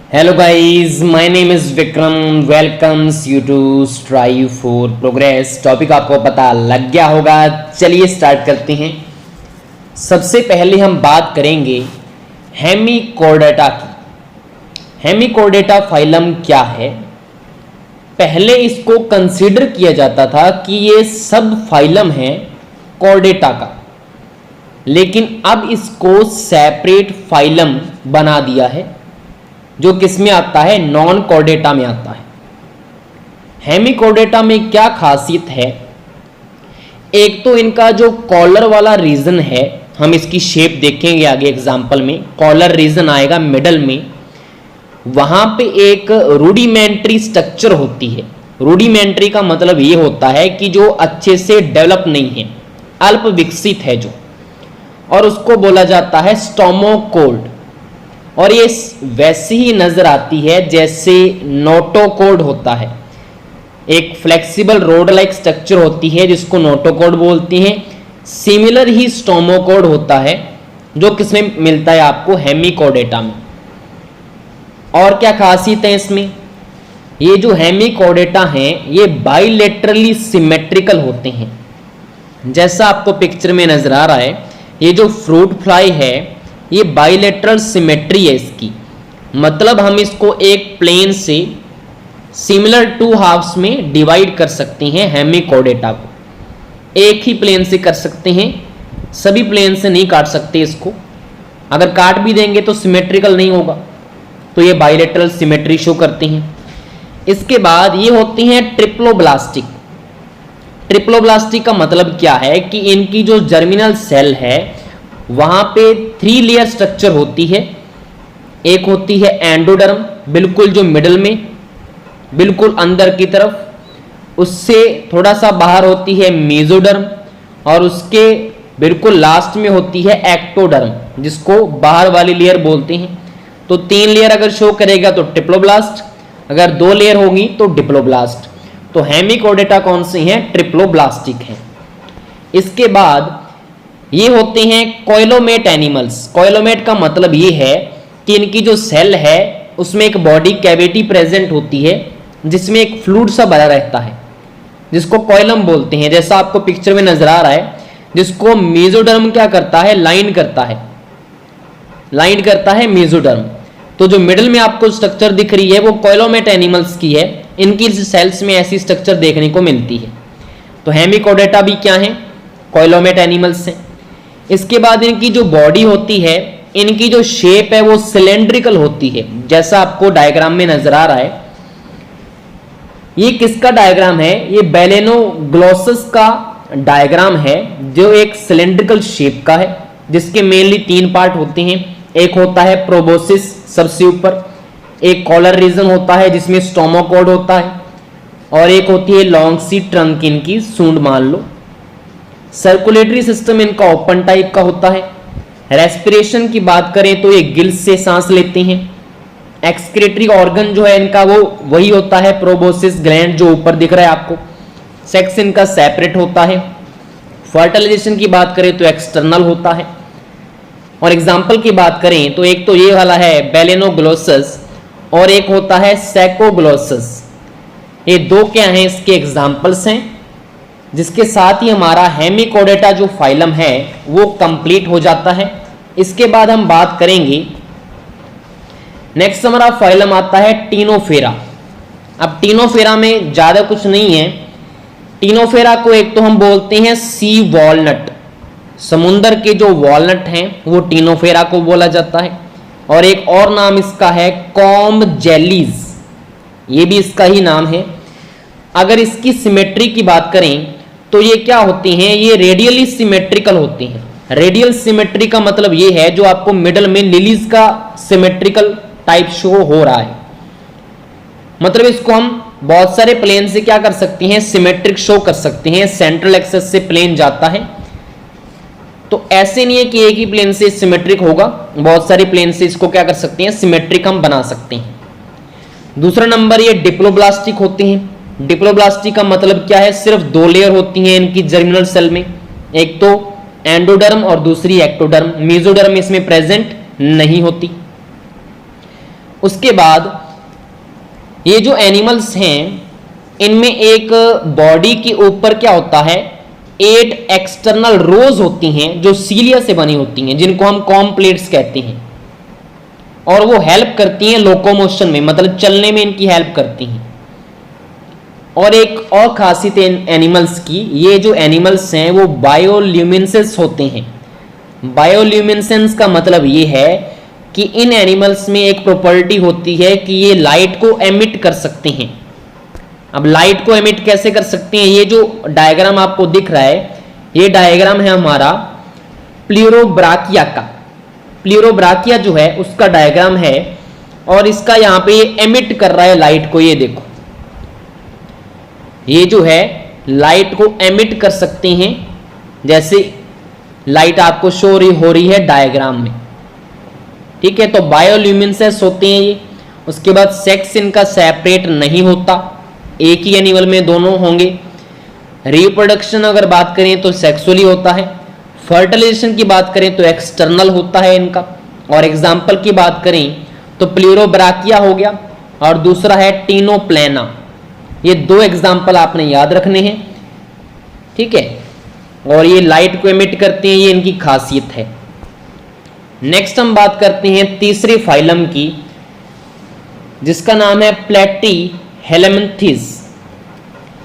Hello guys, my name is Vikram. Welcomes you to Strive for Progress. Topic आपको पता लग गया होगा, चलिए स्टार्ट करते हैं। सबसे पहले हम बात करेंगे हेमिकोर्डेटा की। हेमिकोर्डेटा फाइलम क्या है? पहले इसको कंसीडर किया जाता था कि ये सब फाइलम है कॉर्डेटा का, लेकिन अब इसको सेपरेट फाइलम बना दिया है जो किसमें आता है? नॉन कॉर्डेटा में आता है। हेमिकोर्डेटा में क्या खासियत है? एक तो इनका जो कॉलर वाला रीजन है, हम इसकी शेप देखेंगे आगे एग्जांपल में। कॉलर रीजन आएगा मिडल में, वहां पे एक रूडिमेंट्री स्ट्रक्चर होती है। रूडिमेंट्री का मतलब ये होता है कि जो अच्छे से डेवलप नहीं है, अल्प विकसित है जो, और उसको बोला जाता है स्टोमोकोर्ड। और ये वैसे ही नजर आती है जैसे नोटोकोर्ड होता है। एक फ्लेक्सिबल रोड लाइक स्ट्रक्चर होती है जिसको नोटोकोर्ड बोलते हैं। सिमिलर ही स्टोमोकोर्ड होता है जो किसमें मिलता है आपको? हेमिकोर्डेटा में। और क्या खासियत है इसमें? ये जो हेमिकोर्डेटा हैं ये बाइलेटरली सिमेट्रिकल होते हैं। जैसा आपको पिक्चर में नजर आ रहा है, ये जो फ्रूट फ्लाई है ये बाइलेटरल सिमेट्री है इसकी। मतलब हम इसको एक प्लेन से सिमिलर टू हाफ्स में डिवाइड कर सकते हैं। हेमिकोर्डेटा को एक ही प्लेन से कर सकते हैं, सभी प्लेन से नहीं काट सकते इसको। अगर काट भी देंगे तो सिमेट्रिकल नहीं होगा, तो ये बाइलेटरल सिमेट्री शो करते हैं। इसके बाद ये होती हैं ट्रिप्लोब्लास्टिक। ट्रिप्लोब्लास्टिक का मतलब क्या है कि इनकी जो जर्मिनल सेल है वहां पे 3 लेयर स्ट्रक्चर होती है। एक होती है एंडोडर्म, बिल्कुल जो मिडल में, बिल्कुल अंदर की तरफ। उससे थोड़ा सा बाहर होती है मेसोडर्म, और उसके बिल्कुल लास्ट में होती है एक्टोडर्म, जिसको बाहर वाली लेयर बोलते हैं। तो 3 लेयर अगर शो करेगा तो ट्रिप्लोब्लास्ट, अगर 2 लेयर होंगी तो डिप्लोब्लास्ट। तो हेमिकोर्डेटा कौन से हैं? ट्रिप्लोब्लास्टिक हैं। इसके बाद ये होते हैं कोइलोमेट एनिमल्स। कोइलोमेट का मतलब ये है कि इनकी जो सेल है उसमें एक बॉडी कैविटी प्रेजेंट होती है जिसमें एक फ्लूइड सा भरा रहता है, जिसको कोइलम बोलते हैं। जैसा आपको पिक्चर में नजर आ रहा है, जिसको मेसोडर्म क्या करता है? लाइन करता है, लाइन करता है मेसोडर्म। तो जो मिडिल में आपको स्ट्रक्चर दिख रही है वो कोइलोमेट एनिमल्स की है। इनकी सेल्स में ऐसी स्ट्रक्चर देखने को मिलती है। तो हेमिकोर्डेटा भी क्या है? कोइलोमेट एनिमल्स हैं। इसके बाद इनकी जो बॉडी होती है, इनकी जो शेप है वो सिलेंड्रिकल होती है, जैसा आपको डायग्राम में नजर आ रहा है। ये किसका डायग्राम है? ये बेलेनोग्लोसस का डायग्राम है, जो एक सिलेंड्रिकल शेप का है, जिसके मेनली 3 पार्ट होते हैं। एक होता है प्रोबोसिस सबसे ऊपर, एक कॉलर रीजन होता है जिसमें स्टोमोकोर्ड होता है, और एक होती है लॉन्ग सी ट्रंक, इनकी सूंड मान लो। सर्कुलेटरी सिस्टम इनका ओपन टाइप का होता है। रेस्पिरेशन की बात करें तो ये गिल्स से सांस लेते हैं। एक्सक्रीटरी ऑर्गन जो है इनका वो वही होता है प्रोबोसिस ग्लैंड, जो ऊपर दिख रहा है आपको। सेक्स इनका सेपरेट होता है। फर्टिलाइजेशन की बात करें तो एक्सटर्नल होता है। और एग्जाम्पल की बात करें तो एक तो ये वाला है बेलेनोग्लोसस, और एक होता है सैकोग्लोसस। ये 2 क्या हैं? इसके एग्जाम्पल्स हैं, जिसके साथ ही हमारा हेमिकोर्डेटा जो फाइलम है वो कंप्लीट हो जाता है। इसके बाद हम बात करेंगे, नेक्स्ट हमारा फाइलम आता है टीनोफेरा। अब टीनोफेरा में ज्यादा कुछ नहीं है। टीनोफेरा को एक तो हम बोलते हैं सी वॉलनट, समुंदर के जो वॉलनट हैं वो टीनोफेरा को बोला जाता है। और एक और नाम इसका है कॉम्ब जेलीज, ये भी इसका ही नाम है। अगर इसकी सिमेट्री की बात करें तो ये क्या होती हैं? ये रेडियली सिमेट्रिकल होती हैं। रेडियल सिमेट्री का मतलब ये है जो आपको मिडल में लिलीज का सिमेट्रिकल टाइप शो हो रहा है। मतलब इसको हम बहुत सारे प्लेन से क्या कर सकते हैं? सिमेट्रिक शो कर सकते हैं। सेंट्रल एक्सेस से प्लेन जाता है, तो ऐसे नहीं है कि एक ही प्लेन से सिमेट्रिक होगा, बहुत सारे प्लेन से इसको क्या कर सकते हैं? सिमेट्रिक हम बना सकते हैं। दूसरा नंबर, ये डिप्लोब्लास्टिक होते हैं। डिप्लोब्लास्टिक का मतलब क्या है? सिर्फ 2 लेयर होती हैं इनकी जर्मिनल सेल में, एक तो एंडोडर्म और दूसरी एक्टोडर्म। मेसोडर्म इसमें प्रेजेंट नहीं होती। उसके बाद ये जो एनिमल्स हैं इनमें एक बॉडी के ऊपर क्या होता है, 8 एक्सटर्नल रोज होती हैं जो सीलिया से बनी होती हैं, जिनको हम कॉम्प्लेट्स कहते हैं, और वो हेल्प करती हैं लोकोमोशन में, मतलब चलने में इनकी हेल्प करती हैं। और एक और खासियत एनिमल्स की, ये जो एनिमल्स हैं वो बायोल्यूमिनेसेंस होते हैं। बायोल्यूमिनेसेंस का मतलब ये है कि इन एनिमल्स में एक प्रॉपर्टी होती है कि ये लाइट को एमिट कर सकते हैं। अब लाइट को एमिट कैसे कर सकते हैं, ये जो डायग्राम आपको दिख रहा है, ये डायग्राम है हमारा प्लूरोब्राकिया का। प्लूरोब्राकिया जो है उसका डायग्राम है, और इसका यहां पे एमिट कर रहा है लाइट को। ये देखो, ये जो है लाइट को एमिट कर सकते हैं, जैसे लाइट आपको शो हो रही है डायग्राम में। ठीक है, तो बायोल्यूमिनेसेंस होते हैं ये। उसके बाद सेक्स इनका सेपरेट नहीं होता, एक ही एनिमल में दोनों होंगे। रिप्रोडक्शन अगर बात करें तो सेक्सुअली होता है। फर्टिलाइजेशन की बात करें तो एक्सटर्नल होता है इनका। और एग्जाम्पल की बात करें तो प्लूरोब्राकिया हो गया, और दूसरा है टीनोप्लेना। ये 2 एग्जाम्पल आपने याद रखने हैं। ठीक है, और ये लाइट को एमिट करते हैं, ये इनकी खासियत है। नेक्स्ट हम बात करते हैं तीसरे फाइलम की, जिसका नाम है प्लेटीहेलमिन्थेस।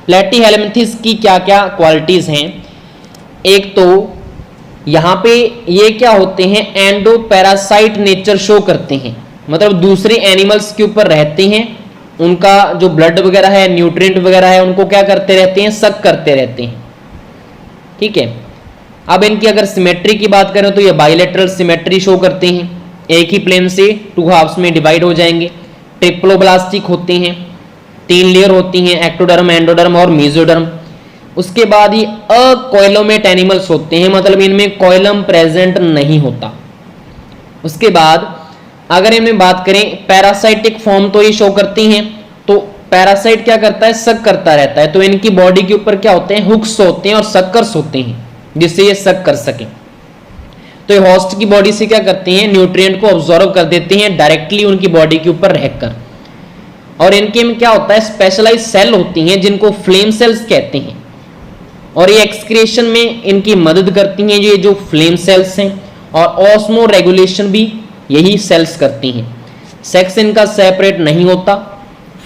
प्लेटीहेलमिन्थेस की क्या क्या क्वालिटीज हैं? एक तो यहां पे ये क्या होते हैं, एंडो पैरासाइट नेचर शो करते हैं, मतलब दूसरे एनिमल्स के ऊपर रहते हैं, उनका जो ब्लड वगैरह है, न्यूट्रिएंट वगैरह है, उनको क्या करते रहते हैं, सक करते रहते हैं। ठीक है, अब इनकी अगर सिमेट्री की बात करें तो ये बाइलेटरल सिमेट्री शो करते हैं, एक ही प्लेन से 2 हाफ्स में डिवाइड हो जाएंगे। ट्रिप्लोब्लास्टिक होते हैं, 3 लेयर होती हैं, एक्टोडर्म, एंडोडर्म और मेसोडर्म। उसके बाद ये अकोइलोमेट एनिमल्स होते हैं, मतलब इनमें कोइलम प्रेजेंट नहीं होता। उसके बाद अगर इनमें बात करें पैरासाइटिक फॉर्म, तो ये शो करती हैं। तो पैरासाइट क्या करता है, सक करता रहता है। तो इनकी बॉडी के ऊपर क्या होते हैं, हुक्स होते हैं और सक्कर्स होते हैं, जिससे ये सक कर सकें। तो ये होस्ट की बॉडी से क्या करते हैं, न्यूट्रिएंट को ऑब्जॉर्व कर देते हैं डायरेक्टली उनकी बॉडी के ऊपर रहकर। और इनके में क्या होता है, स्पेशलाइज सेल होती हैं जिनको फ्लेम सेल्स कहते हैं, और ये एक्सक्रीशन में इनकी मदद करती हैं ये जो फ्लेम सेल्स हैं। और ऑस्मो रेगुलेशन भी यही सेल्स करती हैं। सेक्स इनका सेपरेट नहीं होता।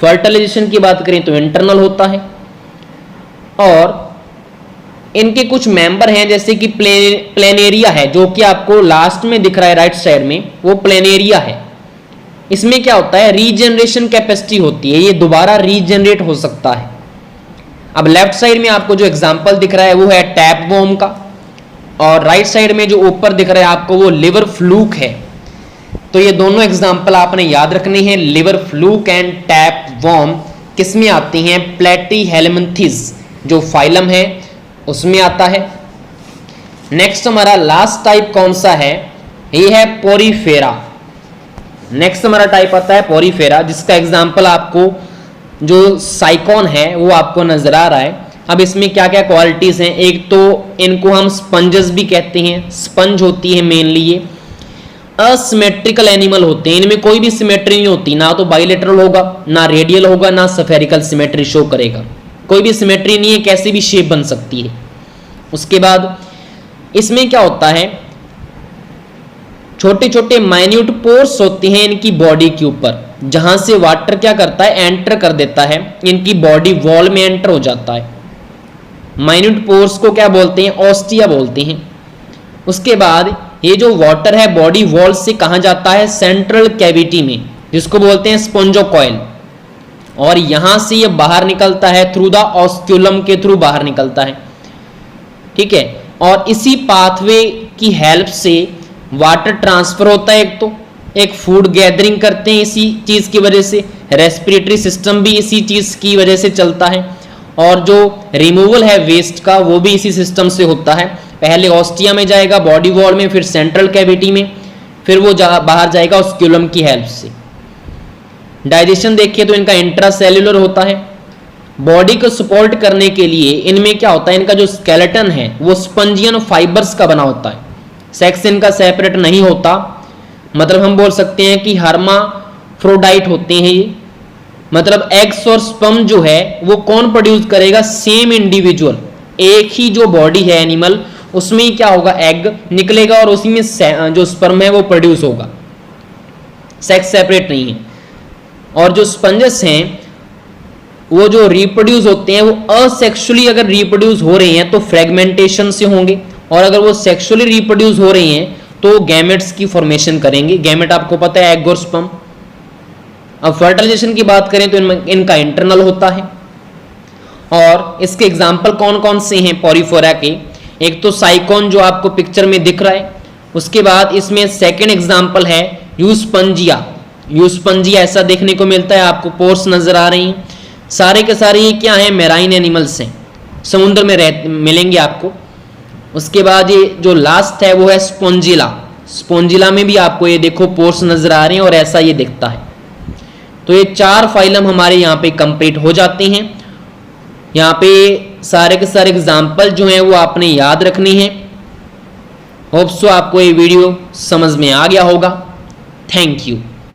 फर्टिलाइजेशन की बात करें तो इंटरनल होता है। और इनके कुछ मेंबर हैं, जैसे कि प्लेनेरिया है, जो कि आपको लास्ट में दिख रहा है राइट साइड में, वो प्लेनेरिया है। इसमें क्या होता है, रीजनरेशन कैपेसिटी होती है, ये दोबारा रीजनरेट हो सकता है। अब लेफ्ट साइड में आपको जो एग्जांपल दिख रहा है वो है टैप वॉर्म का, और राइट साइड में जो ऊपर दिख रहा है आपको वो लिवर फ्लूक है। तो ये दोनों एग्जांपल आपने याद रखने हैं, liver fluke and tapeworm किस में आती हैं, प्लेटीहेलमिन्थेस जो फाइलम है उसमें आता है। नेक्स्ट हमारा लास्ट टाइप कौन सा है, ये है पोरीफेरा। नेक्स्ट हमारा टाइप आता है पोरीफेरा, जिसका एग्जांपल आपको जो साइकॉन है वो आपको नजर आ रहा है। अब इसमें क्या क्या क्वालिटीज हैं, एक तो इनको हम स्पंजेस भी कहते हैं, स्पंज होती है मेनली ये। असिमेट्रिकल एनिमल होते हैं, इनमें कोई भी सिमेट्री नहीं होती, ना तो बाइलेटरल होगा, ना रेडियल होगा, ना स्फेरिकल सिमेट्री शो करेगा, कोई भी सिमेट्री नहीं है, कैसी भी शेप बन सकती है। उसके बाद इसमें क्या होता है, छोटे छोटे माइन्यूट पोर्स होते हैं इनकी बॉडी के ऊपर, जहां से वाटर क्या करता है, एंटर कर देता है, इनकी बॉडी वॉल में एंटर हो जाता है। माइन्यूट पोर्स को क्या बोलते हैं, ऑस्टिया बोलते हैं। उसके बाद ये जो वाटर है बॉडी वॉल से कहां जाता है, सेंट्रल कैविटी में, जिसको बोलते हैं स्पोंजोकॉइल, और यहां से ये बाहर निकलता है थ्रू द ऑस्क्यूलम के थ्रू बाहर निकलता है। ठीक है, और इसी पाथवे की हेल्प से वाटर ट्रांसफर होता है, एक तो एक फूड गैदरिंग करते हैं इसी चीज की वजह से, रेस्पिरेटरी सिस्टम भी इसी चीज की वजह से चलता है, और जो रिमूवल है वेस्ट का वो भी इसी सिस्टम से होता है। पहले ऑस्टिया में जाएगा बॉडी वॉल में, फिर सेंट्रल कैविटी में, फिर वो बाहर जाएगा ऑस्क्यूलम की हेल्प से। डाइजेशन देखिए तो इनका इंट्रासेल्युलर होता है। बॉडी को सपोर्ट करने के लिए इनमें क्या होता है, इनका जो स्केलेटन है वो स्पंजियन फाइबर्स का बना होता है। सेक्स इनका सेपरेट नहीं होता, मतलब हम बोल सकते हैं कि हर्माफ्रोडिट हर्माफ्रोडाइट होते हैं ये, मतलब एग्स और स्पर्म जो है वो कौन प्रोड्यूस करेगा, सेम इंडिविजुअल, एक ही जो बॉडी है एनिमल उसमें ही क्या होगा, एग निकलेगा और उसी में जो स्पर्म है वो प्रोड्यूस होगा, सेक्स सेपरेट नहीं है। और जो स्पंजस हैं वो जो रिप्रोड्यूस होते हैं वो असेक्सुअली अगर रिप्रोड्यूस हो रहे हैं तो फ्रेगमेंटेशन से होंगे, और अगर वो सेक्सुअली रिप्रोड्यूस हो रही हैं तो गैमेट्स की फॉर्मेशन करेंगे। गैमेट आपको पता है एग और स्पर्म। अब फर्टिलाइजेशन की बात करें तो इनका इंटरनल होता है, और इसके एग्जाम्पल कौन कौन से हैं पॉरीफोरा के, एक तो साइकोन जो आपको पिक्चर में दिख रहा है, उसके बाद इसमें सेकेंड एग्जाम्पल है यूस्पंजिया। यूस्पंजिया ऐसा देखने को मिलता है, आपको पोर्स नजर आ रही हैं, सारे के सारे ये क्या हैं, मैराइन एनिमल्स हैं, समुद्र में मिलेंगे आपको। उसके बाद ये जो लास्ट है वो है स्पोंजिला। स्पोंजिला में भी आपको ये देखो पोर्स नजर आ रहे हैं और ऐसा ये दिखता है। तो ये 4 फाइलम हमारे यहाँ पे कंप्लीट हो जाते हैं। यहाँ पे सारे के सारे एग्जाम्पल जो हैं वो आपने याद रखनी है। होप सो आपको ये वीडियो समझ में आ गया होगा। Thank you.